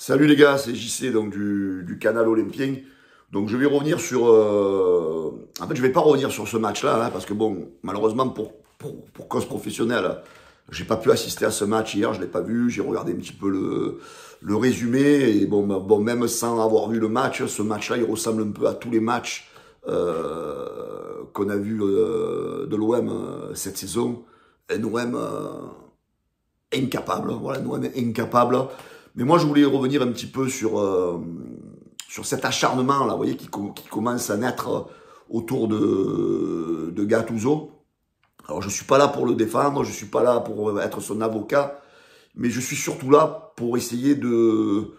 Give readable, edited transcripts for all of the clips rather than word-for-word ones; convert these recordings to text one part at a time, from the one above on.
Salut les gars, c'est JC donc du canal Olympien. Donc je vais revenir sur... En fait, je vais pas revenir sur ce match-là, hein, parce que bon, malheureusement pour cause professionnelle, j'ai pas pu assister à ce match hier, je l'ai pas vu, j'ai regardé un petit peu le résumé, et bon, même sans avoir vu le match, ce match-là, il ressemble un peu à tous les matchs qu'on a vu de l'OM cette saison. Un OM incapable, voilà, un OM incapable. Mais moi, je voulais revenir un petit peu sur cet acharnement, là, vous voyez, qui commence à naître autour de Gattuso. Alors, je suis pas là pour le défendre, je suis pas là pour être son avocat, mais je suis surtout là pour essayer de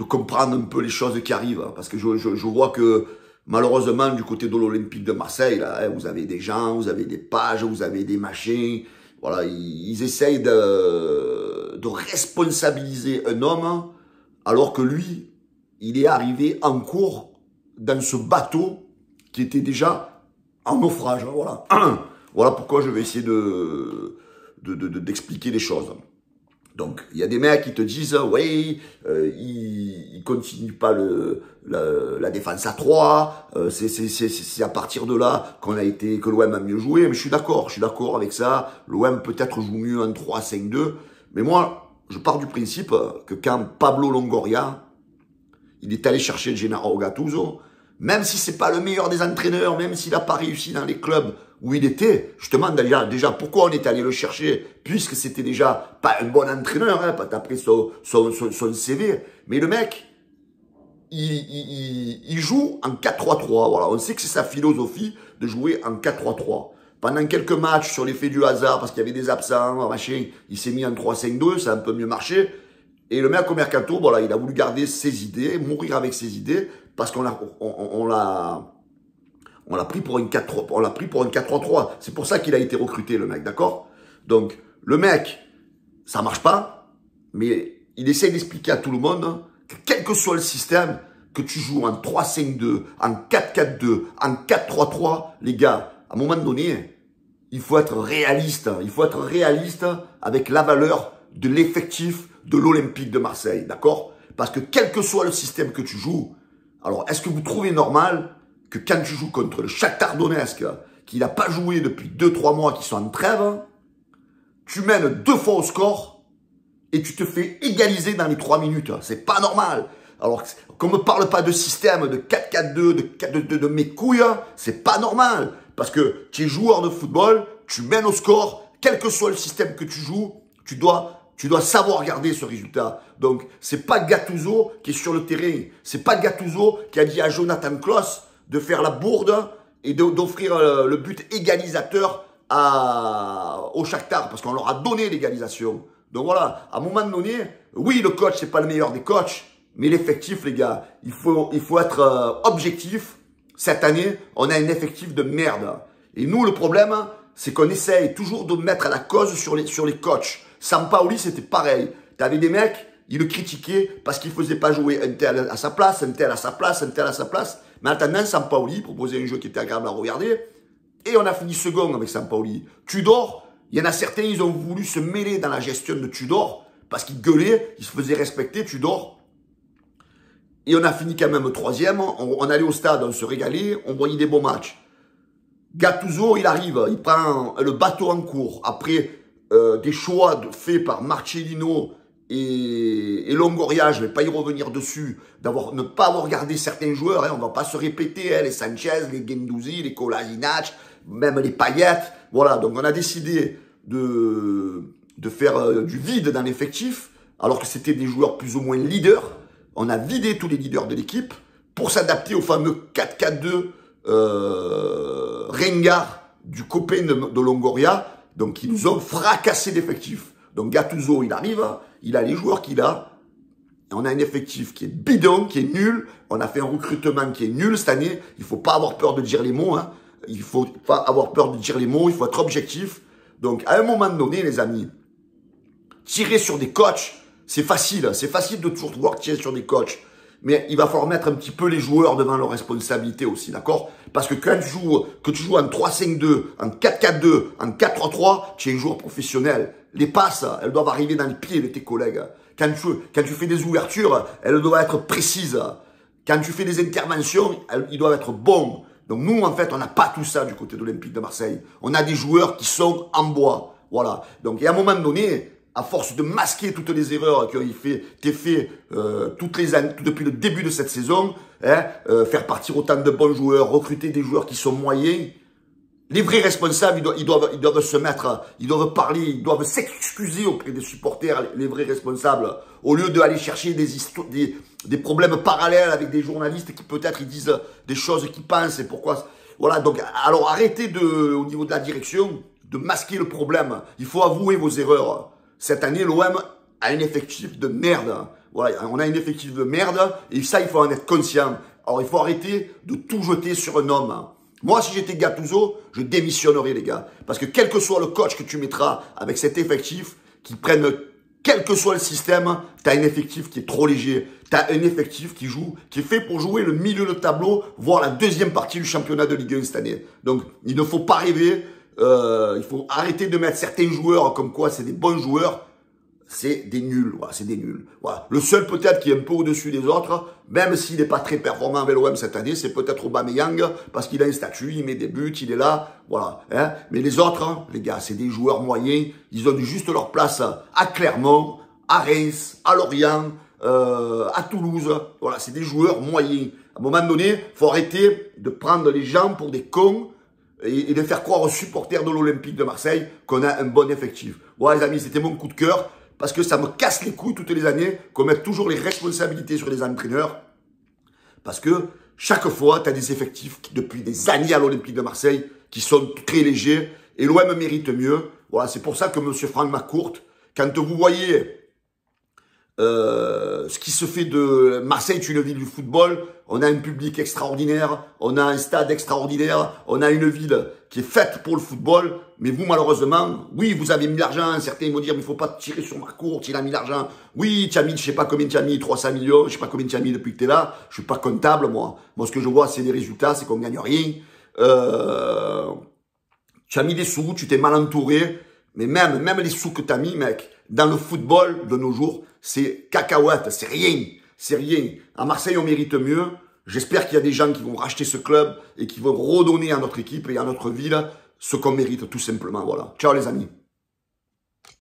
comprendre un peu les choses qui arrivent. Parce que je vois que, malheureusement, du côté de l'Olympique de Marseille, là, vous avez des gens, vous avez des pages, vous avez des machins. Voilà, ils essayent de responsabiliser un homme, alors que lui, il est arrivé en cours dans ce bateau qui était déjà en naufrage. Voilà. Voilà pourquoi je vais essayer d'expliquer les choses. Donc, il y a des mecs qui te disent, oui, il continue pas la défense à 3, c'est à partir de là que l'OM a mieux joué, mais je suis d'accord avec ça. L'OM peut-être joue mieux en 3-5-2, mais moi, je pars du principe que quand Pablo Longoria, il est allé chercher Gennaro Gattuso, même si c'est pas le meilleur des entraîneurs, même s'il n'a pas réussi dans les clubs où il était, je te demande déjà pourquoi on est allé le chercher, puisque c'était déjà pas un bon entraîneur, hein, pas d'après son CV. Mais le mec, il joue en 4-3-3. Voilà, on sait que c'est sa philosophie de jouer en 4-3-3. Pendant quelques matchs, sur l'effet du hasard, parce qu'il y avait des absents, machin, il s'est mis en 3-5-2, ça a un peu mieux marché. Et le mec au mercato, voilà, il a voulu garder ses idées, mourir avec ses idées, parce qu'on l'a pris pour une 4-3-3. C'est pour ça qu'il a été recruté, le mec, d'accord? Donc, le mec, ça marche pas, mais il essaie d'expliquer à tout le monde que quel que soit le système, que tu joues en 3-5-2, en 4-4-2, en 4-3-3, les gars, à un moment donné, il faut être réaliste. Il faut être réaliste avec la valeur de l'effectif de l'Olympique de Marseille, d'accord? Parce que quel que soit le système que tu joues, alors est-ce que vous trouvez normal que quand tu joues contre le Shakhtar Donetsk, qui n'a pas joué depuis 2-3 mois, qui sont en trêve, tu mènes 2 fois au score et tu te fais égaliser dans les 3 minutes. C'est pas normal. Alors qu'on me parle pas de système, de 4-4-2, de mes couilles, c'est pas normal. Parce que tu es joueur de football, tu mènes au score, quel que soit le système que tu joues, tu dois savoir garder ce résultat. Donc, c'est pas Gattuso qui est sur le terrain. C'est pas Gattuso qui a dit à Jonathan Klaus de faire la bourde et d'offrir le but égalisateur au Shakhtar, parce qu'on leur a donné l'égalisation. Donc voilà, à un moment donné, oui, le coach, c'est pas le meilleur des coachs, mais l'effectif, les gars, il faut être objectif. Cette année, on a un effectif de merde. Et nous, le problème, c'est qu'on essaye toujours de mettre la cause sur les coachs. Sampaoli, c'était pareil. T'avais des mecs, ils le critiquaient parce qu'il faisait pas jouer un tel à sa place, un tel à sa place, un tel à sa place. Mais en attendant, Sampaoli proposait un jeu qui était agréable à regarder. Et on a fini second avec Sampaoli. Tudor, il y en a certains, ils ont voulu se mêler dans la gestion de Tudor parce qu'il gueulait, il se faisait respecter, Tudor. Et on a fini quand même troisième. On allait au stade, on se régalait, on voyait des beaux matchs. Gattuso, il arrive, il prend le bateau en cours. Après des choix faits par Marcelino et Longoria, je ne vais pas y revenir dessus, ne pas avoir gardé certains joueurs, hein, on ne va pas se répéter, hein, les Sanchez, les Guendouzi, les Kolasinac, même les Payet. Voilà, donc on a décidé de faire du vide dans l'effectif, alors que c'était des joueurs plus ou moins leaders. On a vidé tous les leaders de l'équipe pour s'adapter au fameux 4-4-2 ringard du copain de Longoria. Donc, ils nous ont fracassé d'effectifs. Donc, Gattuso, il arrive, il a les joueurs qu'il a. Et on a un effectif qui est bidon, qui est nul. On a fait un recrutement qui est nul cette année. Il faut pas avoir peur de dire les mots. Hein. Il faut pas avoir peur de dire les mots. Il faut être objectif. Donc, à un moment donné, les amis, tirer sur des coachs, c'est facile. C'est facile de toujours pouvoir tirer sur des coachs. Mais il va falloir mettre un petit peu les joueurs devant leurs responsabilités aussi, d'accord? Parce que quand tu joues en 3-5-2, en 4-4-2, en 4-3-3, tu es un joueur professionnel. Les passes, elles doivent arriver dans les pieds de tes collègues. Quand tu fais des ouvertures, elles doivent être précises. Quand tu fais des interventions, ils doivent être bons. Donc nous, en fait, on n'a pas tout ça du côté de l'Olympique de Marseille. On a des joueurs qui sont en bois. Voilà. Donc, et à un moment donné, à force de masquer toutes les erreurs qui ont été faites toutes les années, depuis le début de cette saison, hein, faire partir autant de bons joueurs, recruter des joueurs qui sont moyens, les vrais responsables, ils doivent se mettre, ils doivent parler, ils doivent s'excuser auprès des supporters, les vrais responsables, au lieu d'aller chercher des problèmes parallèles avec des journalistes qui peut-être ils disent des choses qu'ils pensent et pourquoi. Voilà, donc alors arrêtez au niveau de la direction, de masquer le problème. Il faut avouer vos erreurs. Cette année, l'OM a un effectif de merde. Voilà, on a un effectif de merde et ça, il faut en être conscient. Alors, il faut arrêter de tout jeter sur un homme. Moi, si j'étais Gattuso, je démissionnerais, les gars. Parce que quel que soit le coach que tu mettras avec cet effectif, qui prenne, quel que soit le système, tu as un effectif qui est trop léger. Tu as un effectif qui est fait pour jouer le milieu de tableau, voire la deuxième partie du championnat de Ligue 1 cette année. Donc, il ne faut pas rêver. Il faut arrêter de mettre certains joueurs comme quoi c'est des bons joueurs. C'est des nuls, voilà, c'est des nuls. Voilà. Le seul peut-être qui est un peu au-dessus des autres, même s'il n'est pas très performant avec l'OM cette année, c'est peut-être Aubameyang, parce qu'il a un statut, il met des buts, il est là, voilà. Hein. Mais les autres, hein, les gars, c'est des joueurs moyens, ils ont juste leur place à Clermont, à Reims, à Lorient, à Toulouse. Voilà, c'est des joueurs moyens. À un moment donné, faut arrêter de prendre les gens pour des cons et de faire croire aux supporters de l'Olympique de Marseille qu'on a un bon effectif. Voilà, les amis, c'était mon coup de cœur. Parce que ça me casse les couilles toutes les années qu'on mette toujours les responsabilités sur les entraîneurs. Parce que chaque fois, tu as des effectifs depuis des années à l'Olympique de Marseille qui sont très légers. Et l'OM mérite mieux. Voilà, c'est pour ça que M. Franck McCourt, quand vous voyez ce qui se fait de Marseille, est une ville du football, on a un public extraordinaire, on a un stade extraordinaire, on a une ville qui est faite pour le football, mais vous malheureusement, oui vous avez mis l'argent, certains vont dire mais il faut pas tirer sur Marcourt, il a mis l'argent, oui tu as mis, je sais pas combien tu as mis, 300 millions, je sais pas combien tu as mis depuis que tu es là, je suis pas comptable moi, ce que je vois c'est les résultats, c'est qu'on gagne rien, tu as mis des sous, tu t'es mal entouré, mais même les sous que tu as mis mec, dans le football de nos jours, c'est cacahuète, c'est rien. C'est rien. À Marseille, on mérite mieux. J'espère qu'il y a des gens qui vont racheter ce club et qui vont redonner à notre équipe et à notre ville ce qu'on mérite tout simplement. Voilà. Ciao les amis.